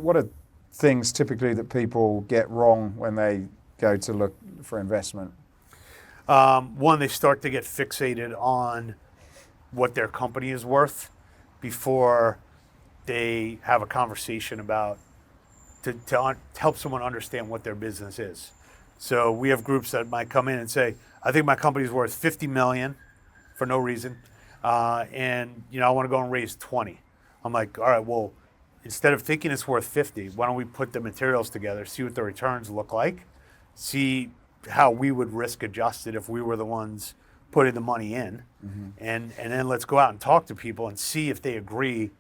are things typically that people get wrong when they go to look for investment? One, they start to get fixated on what their company is worth before they have a conversation about to help someone understand what their business is. So we have groups that might come in and say, I think my company's worth 50 million for no reason. And I want to go and raise 20. I'm like, all right, well, instead of thinking it's worth 50, why don't we put the materials together, see what the returns look like, see how we would risk adjust it if we were the ones putting the money in, and then let's go out and talk to people and see if they agree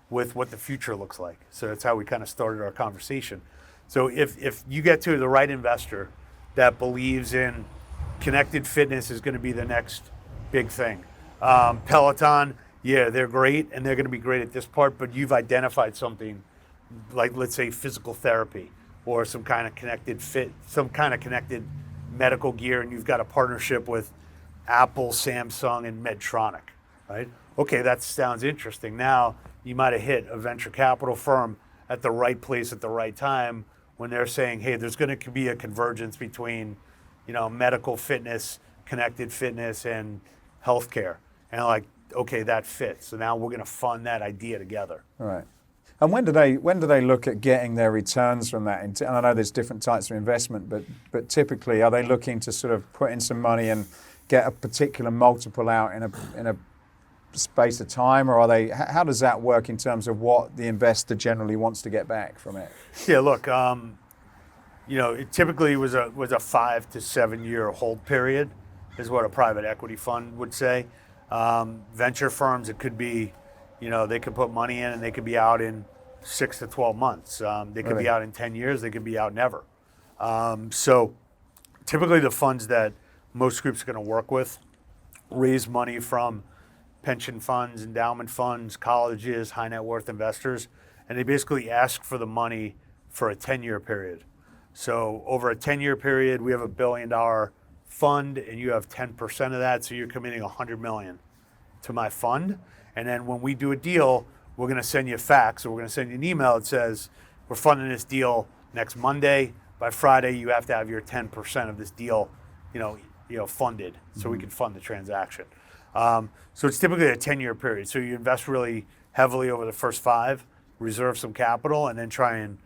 with what the future looks like. So that's how we kind of started our conversation. So if you get to the right investor that believes in connected fitness is going to be the next big thing. Peloton, yeah, they're great and they're going to be great at this part, but you've identified something like, let's say, physical therapy or some kind of connected medical gear, and you've got a partnership with Apple, Samsung, and Medtronic, right? Okay, that sounds interesting. Now you might have hit a venture capital firm at the right place at the right time when they're saying, hey, there's going to be a convergence between, medical fitness, connected fitness, and healthcare. And like, okay, that fits. So now we're going to fund that idea together. All right. And when do they look at getting their returns from that? And I know there's different types of investment, but typically, are they looking to sort of put in some money and get a particular multiple out in a space of time, or are they? How does that work in terms of what the investor generally wants to get back from it? Yeah, look, it typically was a 5 to 7 year hold period, is what a private equity fund would say. Venture firms, it could be, they could put money in and they could be out in 6 to 12 months. They could be out in 10 years. They could be out never. So typically the funds that most groups are going to work with raise money from pension funds, endowment funds, colleges, high net worth investors, and they basically ask for the money for a 10-year period. So over a 10-year period, we have $1 billion fund and you have 10% of that, so you're committing $100 million to my fund. And then when we do a deal, we're going to send you a fax, or we're going to send you an email that says, we're funding this deal next Monday. By Friday, you have to have your 10% of this deal, funded, so we can fund the transaction. So it's typically a 10-year period. So you invest really heavily over the first 5, reserve some capital, and then try and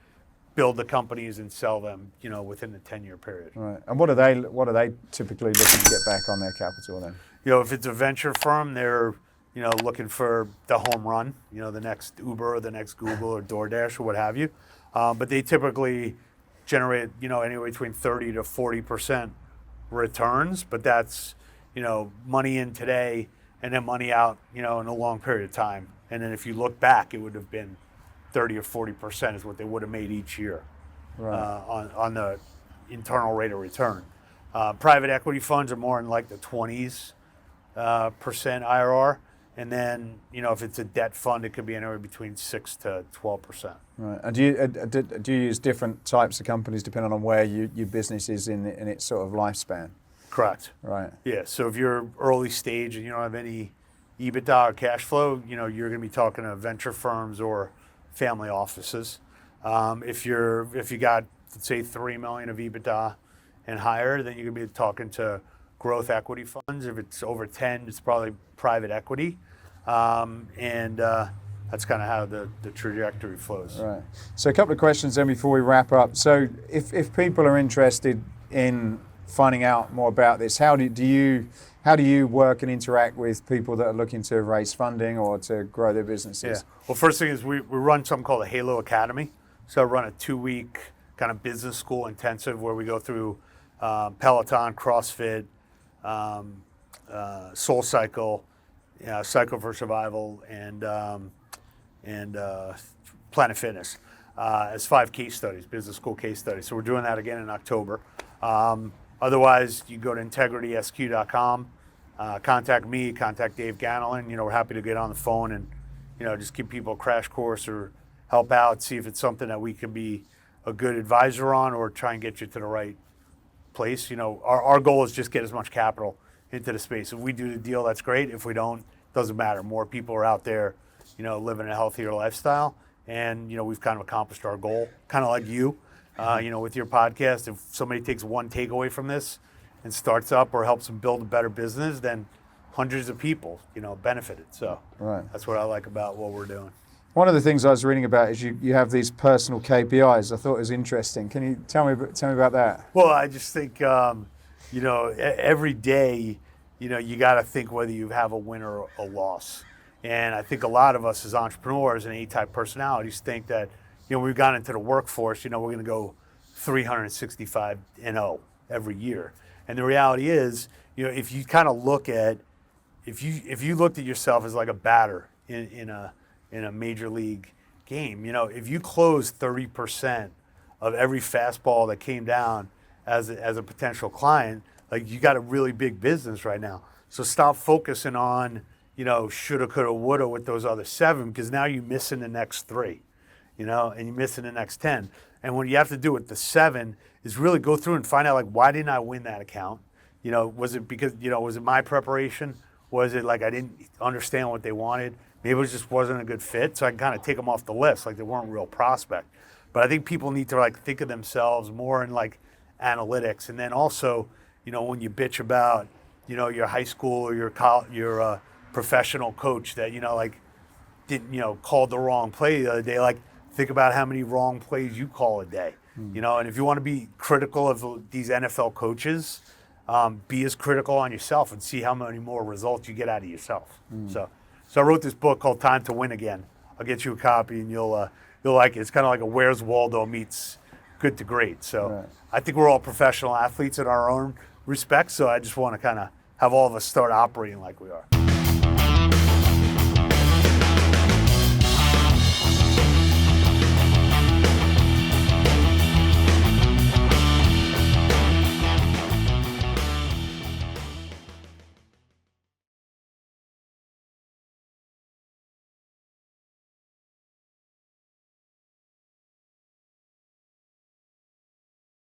build the companies and sell them, within the 10-year period. Right. And what are they typically looking to get back on their capital then? If it's a venture firm, they're looking for the home run, the next Uber or the next Google or DoorDash or what have you. But they typically generate, anywhere between 30 to 40% returns. But that's, money in today and then money out, in a long period of time. And then if you look back, it would have been 30 or 40% is what they would have made each year, right, on the internal rate of return. Private equity funds are more in like the 20s percent IRR. And then, if it's a debt fund, it could be anywhere between 6 to 12%. Right. And do you use different types of companies depending on where your business is in its sort of lifespan? Correct. Right. Yeah. So if you're early stage and you don't have any EBITDA or cash flow, you're going to be talking to venture firms or family offices. If you got, let's say, 3 million of EBITDA and higher, then you're going to be talking to growth equity funds. If it's over 10, it's probably private equity. And that's kind of how the trajectory flows. Right. So a couple of questions then before we wrap up. So if people are interested in finding out more about this, how do you work and interact with people that are looking to raise funding or to grow their businesses? Yeah. Well, first thing is we run something called a Halo Academy. So I run a 2-week kind of business school intensive where we go through Peloton, CrossFit, Soul Cycle, Cycle for Survival, and Planet Fitness as 5 case studies, business school case studies. So we're doing that again in October. Otherwise, you go to integritysq.com, contact me, contact Dave Ganelin. We're happy to get on the phone and, just give people a crash course or help out, see if it's something that we can be a good advisor on or try and get you to the right place. Our goal is just get as much capital into the space. If we do the deal, that's great. If we don't, doesn't matter. More people are out there, living a healthier lifestyle, and we've kind of accomplished our goal, kind of like you, with your podcast. If somebody takes one takeaway from this and starts up or helps them build a better business, then hundreds of people, benefited. So Right. that's what I like about what we're doing. One of the things I was reading about is you have these personal KPIs. I thought it was interesting. Can you tell me about that? Well, I just think, every day, you got to think whether you have a win or a loss. And I think a lot of us as entrepreneurs and A-type personalities think that, we've gone into the workforce, we're going to go 365-0 every year. And the reality is, if you kind of look at, if you looked at yourself as like a batter in a major league game, if you close 30% of every fastball that came down as a potential client, like you got a really big business right now. So stop focusing on, shoulda, coulda, woulda with those other 7, because now you're missing the next 3, and you're missing the next 10. And what you have to do with the 7 is really go through and find out, like, why didn't I win that account? Was it because, was it my preparation? Was it like I didn't understand what they wanted? Maybe it just wasn't a good fit, so I can kind of take them off the list, like they weren't a real prospect. But I think people need to think of themselves more in analytics, and then also, when you bitch about, your high school or your professional coach that didn't called the wrong play the other day, think about how many wrong plays you call a day, And if you want to be critical of these NFL coaches, be as critical on yourself and see how many more results you get out of yourself. So I wrote this book called Time to Win Again. I'll get you a copy and you'll like it. It's kind of like a Where's Waldo meets Good to Great. So Right. I think we're all professional athletes in our own respect. So I just want to kind of have all of us start operating like we are.